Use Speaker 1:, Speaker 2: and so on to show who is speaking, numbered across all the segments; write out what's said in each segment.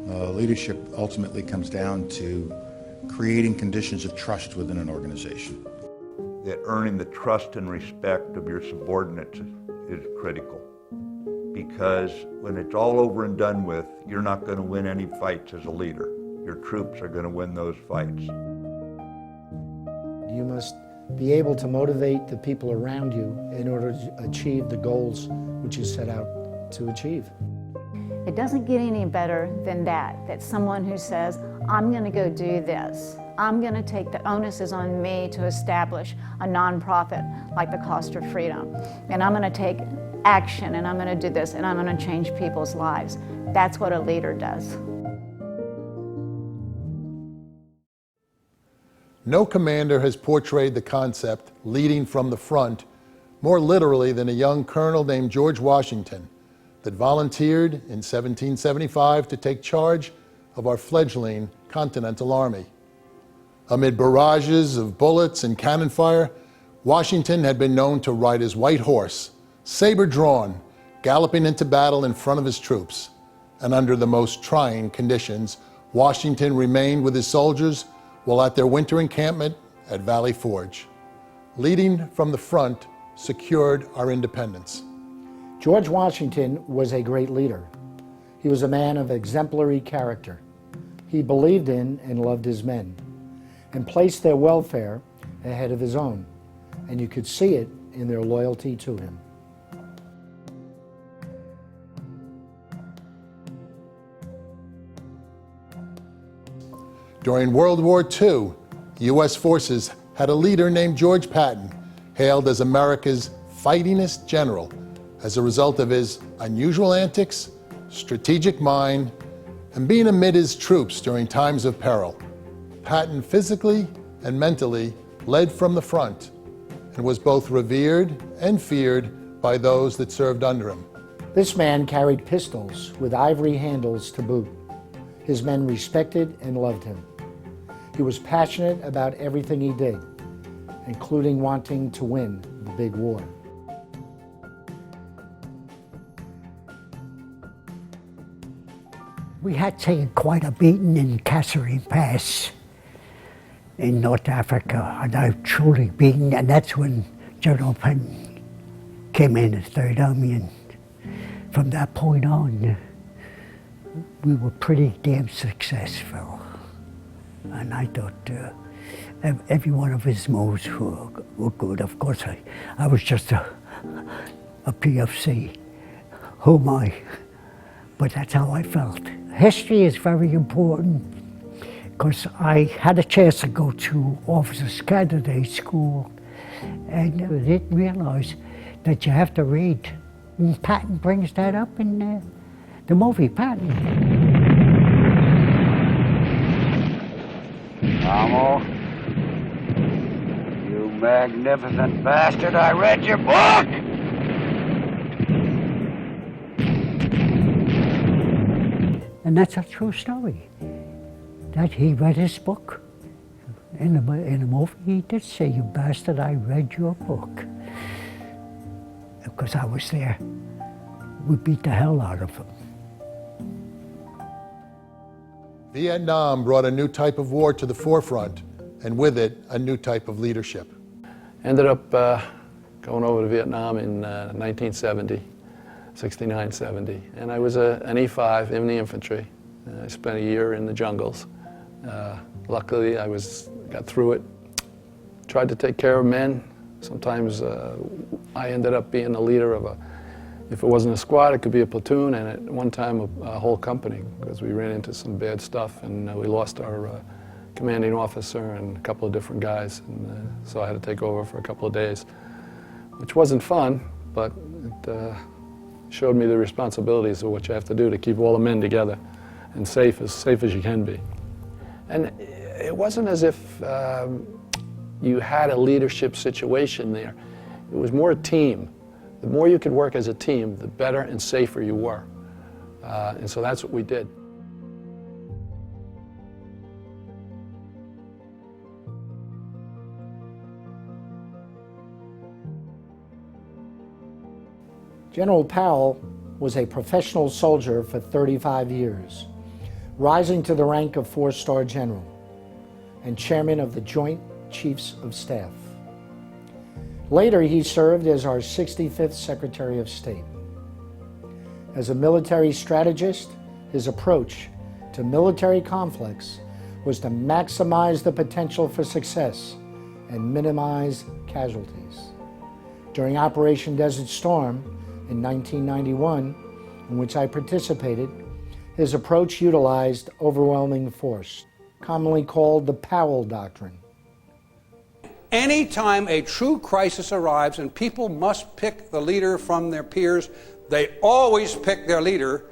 Speaker 1: Leadership ultimately comes down to creating conditions of trust within an organization.
Speaker 2: That earning the trust and respect of your subordinates is critical, because when it's all over and done with, you're not going to win any fights as a leader. Your troops are going to win those fights.
Speaker 3: You must be able to motivate the people around you in order to achieve the goals which you set out to achieve.
Speaker 4: It doesn't get any better than that someone who says, I'm going to go do this. I'm going to take the onus is on me to establish a nonprofit like the Cost of Freedom. And I'm going to take action, and I'm going to do this, and I'm going to change people's lives. That's what a leader does.
Speaker 5: No commander has portrayed the concept, leading from the front, more literally than a young colonel named George Washington that volunteered in 1775 to take charge of our fledgling Continental Army. Amid barrages of bullets and cannon fire, Washington had been known to ride his white horse, saber drawn, galloping into battle in front of his troops. And under the most trying conditions, Washington remained with his soldiers while at their winter encampment at Valley Forge. Leading from the front secured our independence.
Speaker 3: George Washington was a great leader. He was a man of exemplary character. He believed in and loved his men and placed their welfare ahead of his own, and you could see it in their loyalty to him.
Speaker 5: During World War II, U.S. forces had a leader named George Patton, hailed as America's fightingest general as a result of his unusual antics, strategic mind, and being amid his troops during times of peril. Patton physically and mentally led from the front and was both revered and feared by those that served under him.
Speaker 3: This man carried pistols with ivory handles to boot. His men respected and loved him. He was passionate about everything he did, including wanting to win the big war.
Speaker 6: We had taken quite a beating in Kasserine Pass in North Africa, and I was truly beaten, and that's when General Patton came in as Third Army, and from that point on, we were pretty damn successful. And I thought every one of his moves were good. Of course, I was just a PFC. Who am I? But that's how I felt. History is very important because I had a chance to go to Officers Candidate School, and I didn't realize that you have to read. And Patton brings that up in the movie Patton.
Speaker 7: Amo, you magnificent bastard, I read your book!
Speaker 6: And that's a true story, that he read his book. In the movie, he did say, "You bastard, I read your book." Because I was there. We beat the hell out of him.
Speaker 5: Vietnam brought a new type of war to the forefront, and with it, a new type of leadership.
Speaker 8: Ended up going over to Vietnam in 1970. 69-70, and I was an E5 in the infantry. I spent a year in the jungles. Luckily, I got through it. Tried to take care of men. Sometimes I ended up being the leader of if it wasn't a squad, it could be a platoon, and at one time a whole company, because we ran into some bad stuff, and we lost our commanding officer and a couple of different guys, and so I had to take over for a couple of days, which wasn't fun, but it showed me the responsibilities of what you have to do to keep all the men together and safe as you can be. And it wasn't as if you had a leadership situation there. It was more a team. The more you could work as a team, the better and safer you were. And so that's what we did.
Speaker 3: General Powell was a professional soldier for 35 years. rising to the rank of 4-star general and chairman of the Joint Chiefs of Staff. Later, he served as our 65th Secretary of State. As a military strategist, his approach to military conflicts was to maximize the potential for success and minimize casualties. During Operation Desert Storm in 1991, in which I participated, his approach utilized overwhelming force, commonly called the Powell Doctrine.
Speaker 9: Anytime a true crisis arrives and people must pick the leader from their peers, they always pick their leader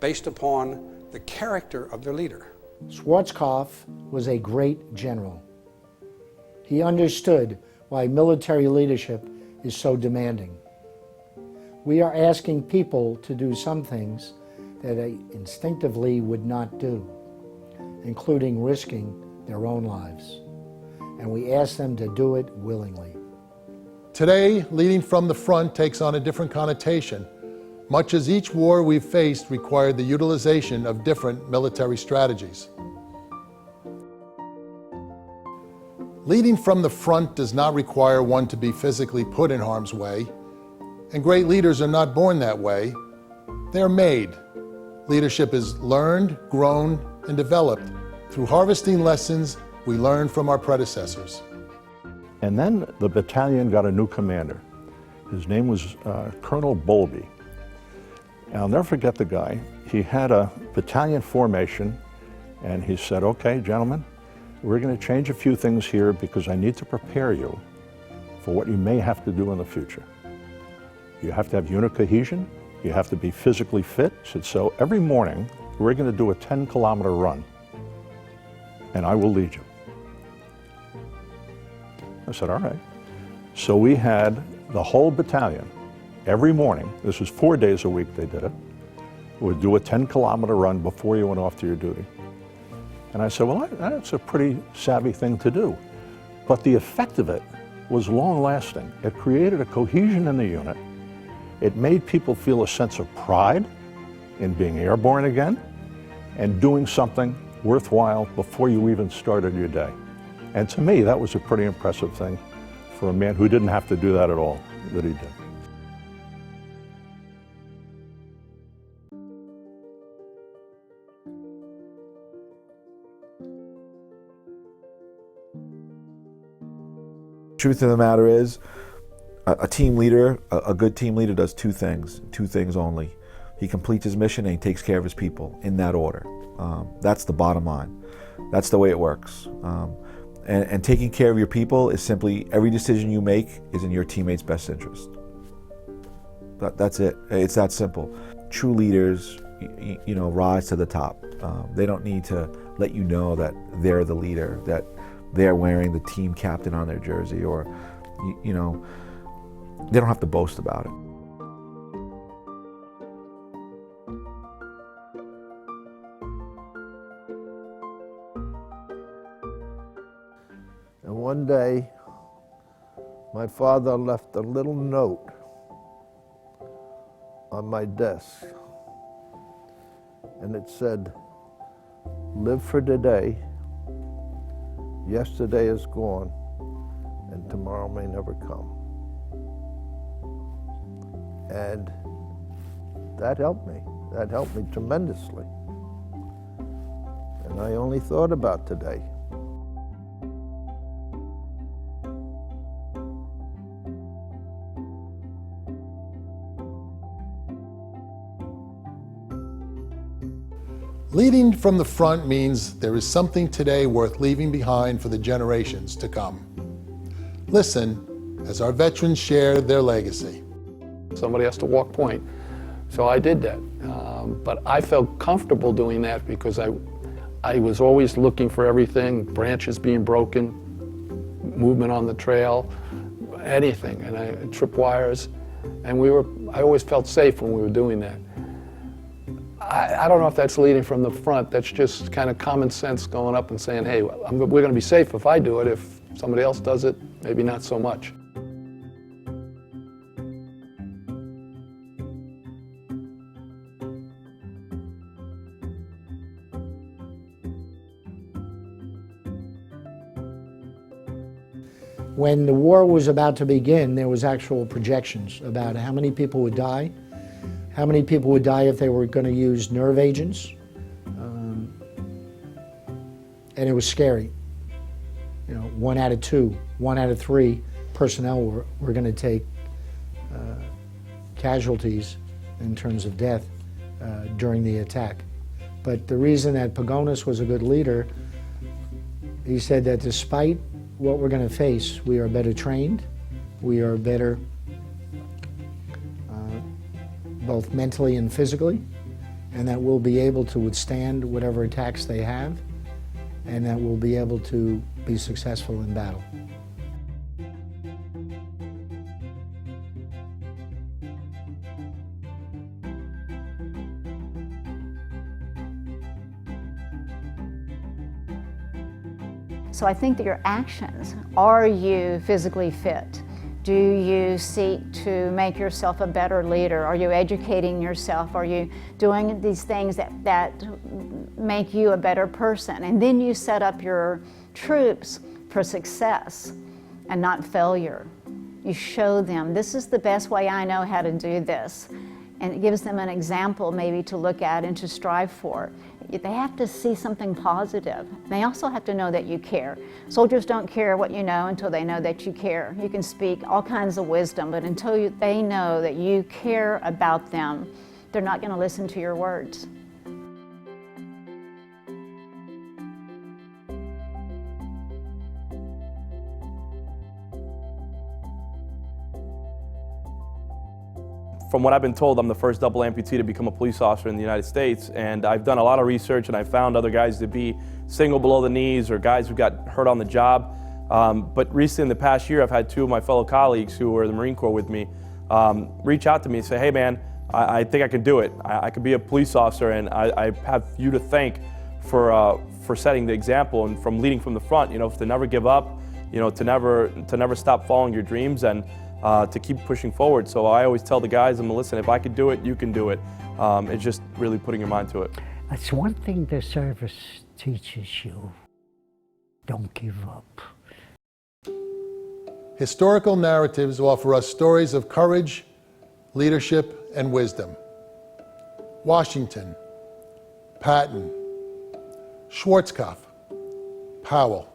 Speaker 9: based upon the character of their leader.
Speaker 3: Schwarzkopf was a great general. He understood why military leadership is so demanding. We are asking people to do some things that they instinctively would not do, including risking their own lives. And we ask them to do it willingly.
Speaker 5: Today, leading from the front takes on a different connotation, much as each war we've faced required the utilization of different military strategies. Leading from the front does not require one to be physically put in harm's way, and great leaders are not born that way. They're made. Leadership is learned, grown, and developed through harvesting lessons we learned from our predecessors.
Speaker 10: And then the battalion got a new commander. His name was Colonel Bowlby. And I'll never forget the guy. He had a battalion formation, and he said, "Okay, gentlemen, we're going to change a few things here because I need to prepare you for what you may have to do in the future. You have to have unit cohesion. You have to be physically fit." He said, "So every morning, we're going to do a 10-kilometer run, and I will lead you." I said, "All right." So we had the whole battalion, every morning, this was 4 days a week they did it, would do a 10-kilometer run before you went off to your duty. And I said, well, that's a pretty savvy thing to do. But the effect of it was long-lasting. It created a cohesion in the unit. It made people feel a sense of pride in being airborne again and doing something worthwhile before you even started your day. And to me, that was a pretty impressive thing for a man who didn't have to do that at all, that he did.
Speaker 11: Truth of the matter is, a team leader, a good team leader does two things only. He completes his mission and he takes care of his people in that order. That's the bottom line. That's the way it works. And taking care of your people is simply every decision you make is in your teammates' best interest. That's it. It's that simple. True leaders, rise to the top. They don't need to let you know that they're the leader, that they're wearing the team captain on their jersey, or, they don't have to boast about it.
Speaker 12: And one day, my father left a little note on my desk, and it said, "Live for today. Yesterday is gone, and tomorrow may never come." And that helped me. That helped me tremendously. And I only thought about today.
Speaker 5: Leading from the front means there is something today worth leaving behind for the generations to come. Listen as our veterans share their legacy.
Speaker 8: Somebody has to walk point. So I did that. But I felt comfortable doing that because I was always looking for everything, branches being broken, movement on the trail, anything, and I tripwires. And I always felt safe when we were doing that. I don't know if that's leading from the front. That's just kind of common sense going up and saying, hey, we're going to be safe if I do it. If somebody else does it, maybe not so much.
Speaker 3: When the war was about to begin, there was actual projections about how many people would die, how many people would die if they were going to use nerve agents, and it was scary. You know, 1 out of 2, 1 out of 3 personnel were going to take casualties in terms of death during the attack. But the reason that Pagonis was a good leader, he said that despite what we're going to face, we are better trained, we are better both mentally and physically, and that we'll be able to withstand whatever attacks they have, and that we'll be able to be successful in battle.
Speaker 4: So I think that your actions, are you physically fit? Do you seek to make yourself a better leader? Are you educating yourself? Are you doing these things that make you a better person? And then you set up your troops for success and not failure. You show them, this is the best way I know how to do this. And it gives them an example maybe to look at and to strive for. They have to see something positive. They also have to know that you care. Soldiers don't care what you know until they know that you care. You can speak all kinds of wisdom, but until they know that you care about them, they're not going to listen to your words.
Speaker 13: From what I've been told, I'm the first double amputee to become a police officer in the United States, and I've done a lot of research and I found other guys to be single below the knees or guys who got hurt on the job. But recently in the past year, I've had 2 of my fellow colleagues who were in the Marine Corps with me reach out to me and say, hey man, I think I can do it. I could be a police officer, and I have you to thank for setting the example and from leading from the front, you know, to never give up, you know, to never stop following your dreams, and to keep pushing forward. So I always tell the guys, listen, if I could do it, you can do it. It's just really putting your mind to it.
Speaker 6: That's one thing the service teaches you. Don't give up.
Speaker 5: Historical narratives offer us stories of courage, leadership, and wisdom. Washington, Patton, Schwarzkopf, Powell.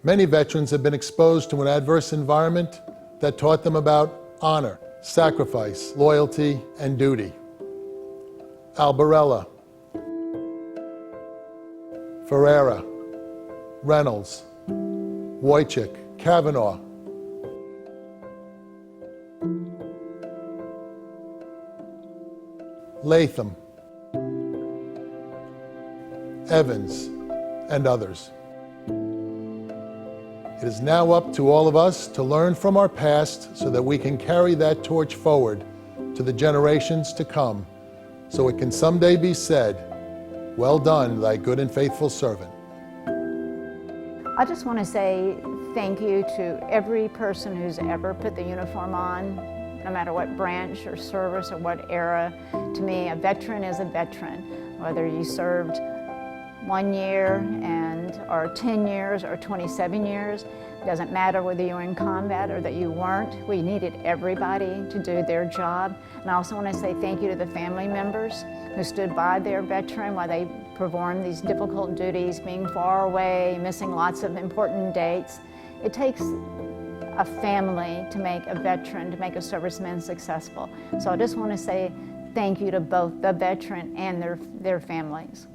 Speaker 5: Many veterans have been exposed to an adverse environment that taught them about honor, sacrifice, loyalty, and duty. Albarella, Ferreira, Reynolds, Wojcik, Kavanaugh. Latham, Evans, and others. It is now up to all of us to learn from our past so that we can carry that torch forward to the generations to come, so it can someday be said, well done, thy good and faithful servant.
Speaker 4: I just want to say thank you to every person who's ever put the uniform on, no matter what branch or service or what era. To me, a veteran is a veteran, whether you served 1 year or 10 years or 27 years. It doesn't matter whether you were in combat or that you weren't. We needed everybody to do their job. And I also want to say thank you to the family members who stood by their veteran while they performed these difficult duties, being far away, missing lots of important dates. It takes a family to make a veteran, to make a serviceman successful. So I just want to say thank you to both the veteran and their families.